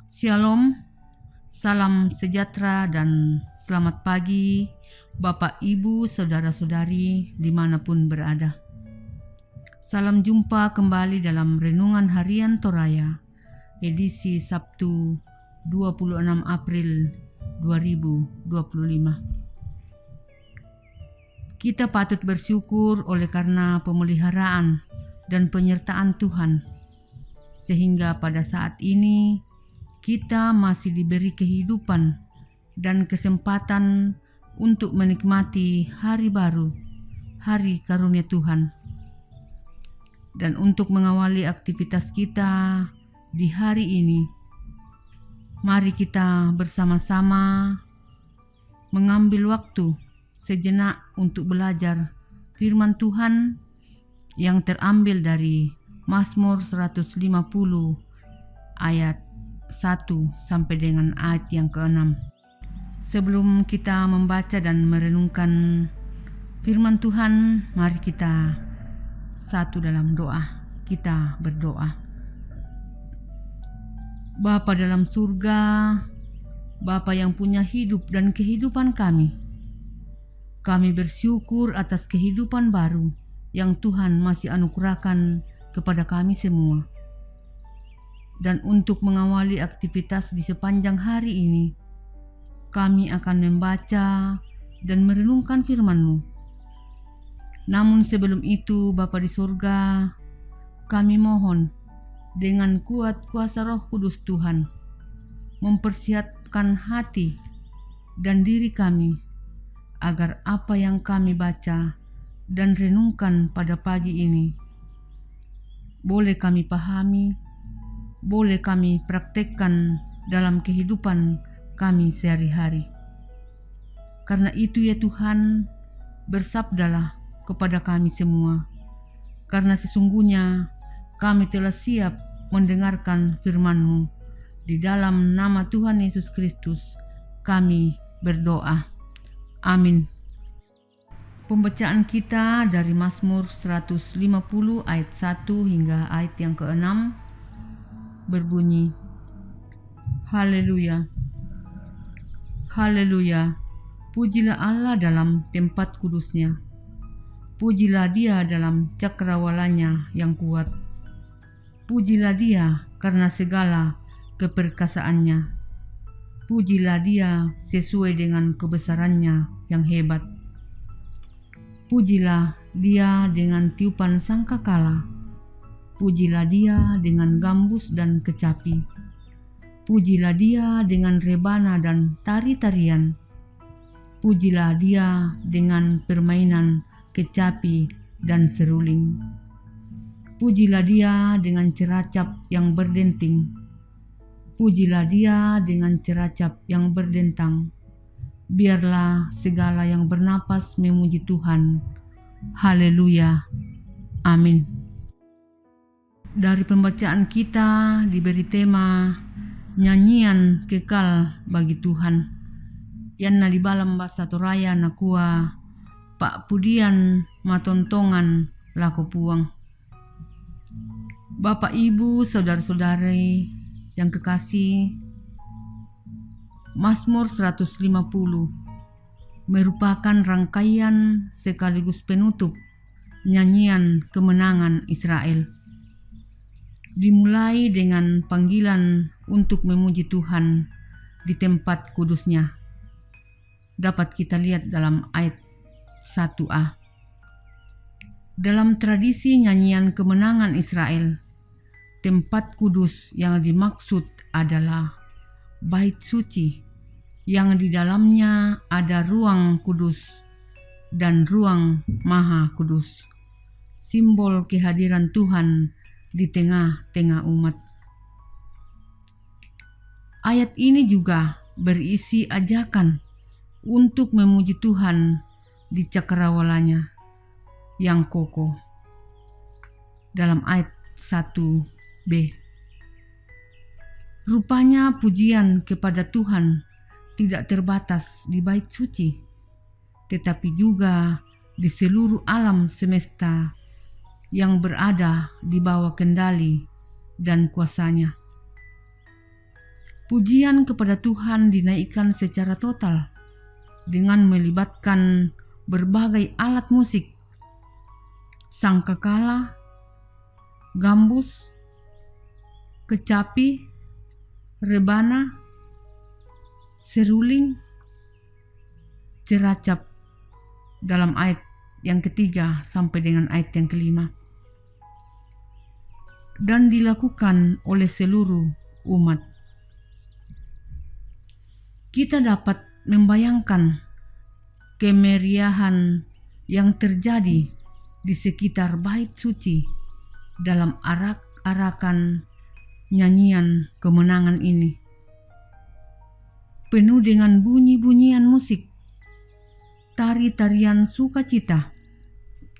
Shalom, salam sejahtera dan selamat pagi Bapak, Ibu, Saudara-saudari dimanapun berada. Salam jumpa kembali dalam Renungan Harian Toraya, edisi Sabtu 26 April 2025. Kita patut bersyukur oleh karena pemeliharaan dan penyertaan Tuhan, sehingga pada saat ini kita masih diberi kehidupan dan kesempatan untuk menikmati hari baru, hari karunia Tuhan. Dan untuk mengawali aktivitas kita di hari ini, mari kita bersama-sama mengambil waktu sejenak untuk belajar firman Tuhan yang terambil dari Mazmur 150 ayat 1 sampai dengan ayat yang ke-6. Sebelum kita membaca dan merenungkan firman Tuhan, mari kita satu dalam doa. Kita berdoa. Bapa dalam surga, Bapa yang punya hidup dan kehidupan kami bersyukur atas kehidupan baru yang Tuhan masih anugerahkan kepada kami semua. Dan untuk mengawali aktivitas di sepanjang hari ini, kami akan membaca dan merenungkan firman-Mu. Namun sebelum itu, Bapa di surga, kami mohon dengan kuat kuasa Roh Kudus Tuhan, mempersiapkan hati dan diri kami, agar apa yang kami baca dan renungkan pada pagi ini, boleh kami pahami, boleh kami praktekkan dalam kehidupan kami sehari-hari. Karena itu ya Tuhan, bersabdalah kepada kami semua, karena sesungguhnya kami telah siap mendengarkan firman-Mu. Di dalam nama Tuhan Yesus Kristus kami berdoa. Amin. Pembacaan kita dari Mazmur 150 ayat 1 hingga ayat yang ke-6 berbunyi, Haleluya, Haleluya, pujilah Allah dalam tempat kudusnya, pujilah Dia dalam cakrawalanya yang kuat, pujilah Dia karena segala keperkasaannya, pujilah Dia sesuai dengan kebesarannya yang hebat, pujilah Dia dengan tiupan sangkakala, pujilah Dia dengan gambus dan kecapi, pujilah Dia dengan rebana dan tari-tarian, pujilah Dia dengan permainan kecapi dan seruling, pujilah Dia dengan ceracap yang berdenting, pujilah Dia dengan ceracap yang berdentang. Biarlah segala yang bernapas memuji Tuhan. Haleluya. Amin. Dari pembacaan kita diberi tema nyanyian kekal bagi Tuhan. Yanna di balam bahasa Toraya nakua Pak Pudian matontongan lako puang. Bapak, Ibu, Saudara-saudari yang kekasih, Mazmur 150 merupakan rangkaian sekaligus penutup nyanyian kemenangan Israel. Dimulai dengan panggilan untuk memuji Tuhan di tempat kudusnya. Dapat kita lihat dalam ayat 1a. Dalam tradisi nyanyian kemenangan Israel, tempat kudus yang dimaksud adalah bait suci yang di dalamnya ada ruang kudus dan ruang maha kudus, simbol kehadiran Tuhan di tengah-tengah umat. Ayat ini juga berisi ajakan untuk memuji Tuhan di cakrawalanya yang kokoh. Dalam ayat 1b, rupanya pujian kepada Tuhan tidak terbatas di bait suci, tetapi juga di seluruh alam semesta yang berada di bawah kendali dan kuasanya. Pujian kepada Tuhan dinaikkan secara total dengan melibatkan berbagai alat musik, sangkakala, gambus, kecapi, rebana, seruling, ceracap dalam ayat yang ketiga sampai dengan ayat yang kelima, dan dilakukan oleh seluruh umat. Kita dapat membayangkan kemeriahan yang terjadi di sekitar bait suci dalam arak-arakan nyanyian kemenangan ini, penuh dengan bunyi-bunyian musik, tari-tarian sukacita,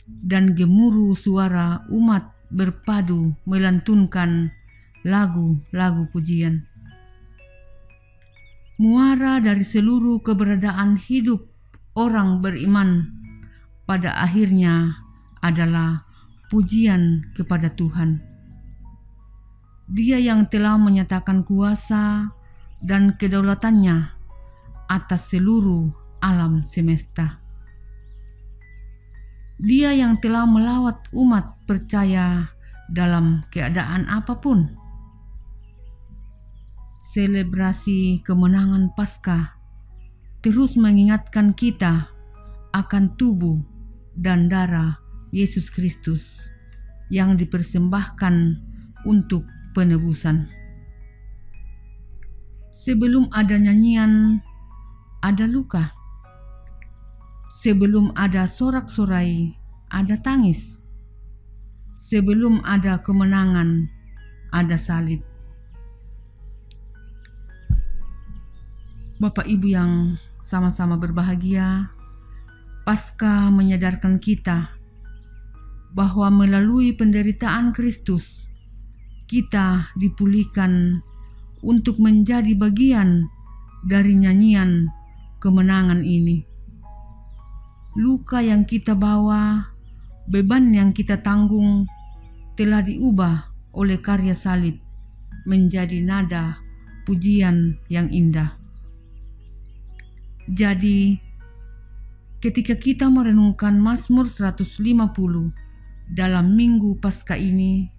dan gemuruh suara umat berpadu melantunkan lagu-lagu pujian. Muara dari seluruh keberadaan hidup orang beriman pada akhirnya adalah pujian kepada Tuhan. Dia yang telah menyatakan kuasa dan kedaulatannya atas seluruh alam semesta. Dia yang telah melawat umat percaya dalam keadaan apapun. Selebrasi kemenangan Paskah terus mengingatkan kita akan tubuh dan darah Yesus Kristus yang dipersembahkan untuk penebusan. Sebelum ada nyanyian, ada luka. Sebelum ada sorak-sorai, ada tangis. Sebelum ada kemenangan, ada salib. Bapak Ibu yang sama-sama berbahagia, Paskah menyadarkan kita bahwa melalui penderitaan Kristus, kita dipulihkan untuk menjadi bagian dari nyanyian kemenangan ini. Luka yang kita bawa, beban yang kita tanggung, telah diubah oleh karya salib menjadi nada pujian yang indah. Jadi, ketika kita merenungkan Mazmur 150 dalam Minggu Paskah ini,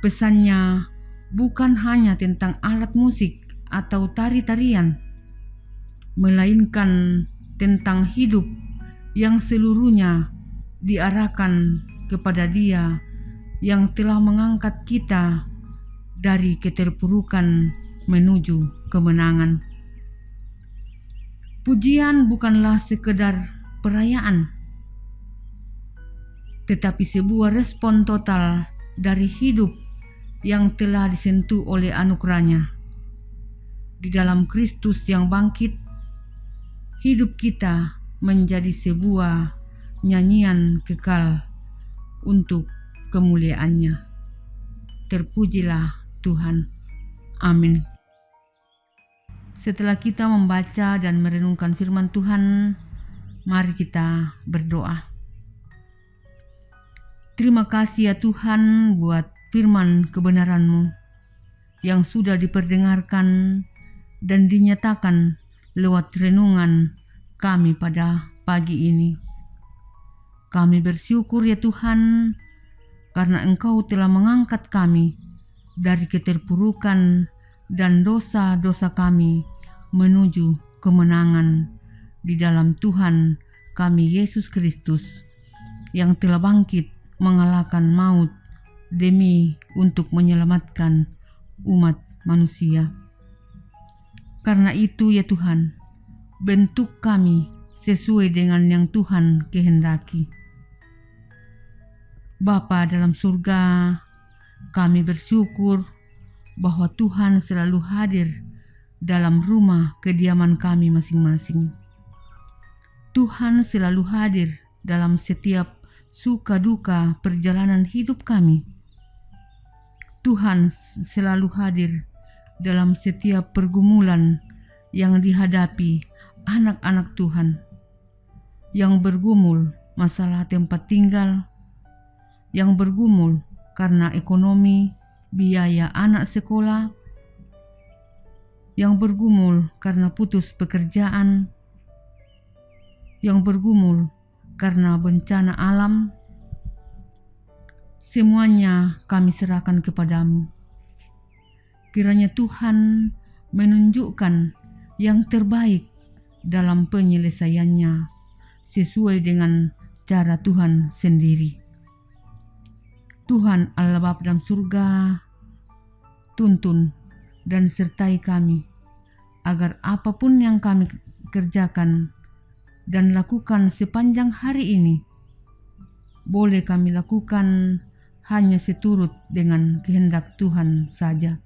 pesannya bukan hanya tentang alat musik atau tari-tarian, melainkan tentang hidup yang seluruhnya diarahkan kepada Dia yang telah mengangkat kita dari keterpurukan menuju kemenangan. Pujian bukanlah sekedar perayaan, tetapi sebuah respon total dari hidup yang telah disentuh oleh anugerahnya. Di dalam Kristus yang bangkit, hidup kita menjadi sebuah nyanyian kekal untuk kemuliaan-Nya. Terpujilah Tuhan. Amin. Setelah kita membaca dan merenungkan firman Tuhan, mari kita berdoa. Terima kasih ya Tuhan buat firman kebenaran-Mu yang sudah diperdengarkan dan dinyatakan lewat renungan kami pada pagi ini. Kami bersyukur ya Tuhan karena Engkau telah mengangkat kami dari keterpurukan dan dosa-dosa kami menuju kemenangan di dalam Tuhan kami Yesus Kristus yang telah bangkit mengalahkan maut demi untuk menyelamatkan umat manusia. Karena itu ya Tuhan, bentuk kami sesuai dengan yang Tuhan kehendaki. Bapa dalam surga, kami bersyukur bahwa Tuhan selalu hadir dalam rumah kediaman kami masing-masing. Tuhan selalu hadir dalam setiap suka duka perjalanan hidup kami. Tuhan selalu hadir dalam setiap pergumulan yang dihadapi anak-anak Tuhan, yang bergumul masalah tempat tinggal, yang bergumul karena ekonomi, biaya anak sekolah, yang bergumul karena putus pekerjaan, yang bergumul karena bencana alam, semuanya kami serahkan kepadamu. Kiranya Tuhan menunjukkan yang terbaik dalam penyelesaiannya sesuai dengan cara Tuhan sendiri. Tuhan Allah Bapa dalam surga, tuntun dan sertai kami agar apapun yang kami kerjakan dan lakukan sepanjang hari ini boleh kami lakukan hanya seturut dengan kehendak Tuhan saja.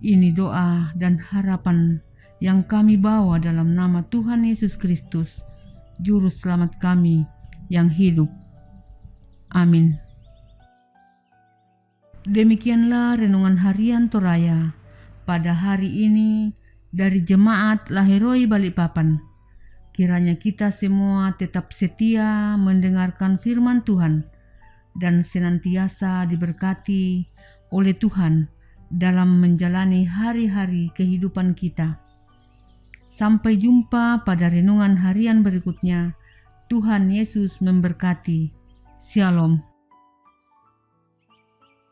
Ini doa dan harapan yang kami bawa dalam nama Tuhan Yesus Kristus, Juru Selamat kami yang hidup. Amin. Demikianlah renungan harian Toraya pada hari ini dari Jemaat Lahiroi Balikpapan. Kiranya kita semua tetap setia mendengarkan firman Tuhan dan senantiasa diberkati oleh Tuhan dalam menjalani hari-hari kehidupan kita. Sampai jumpa pada renungan harian berikutnya. Tuhan Yesus memberkati. Shalom.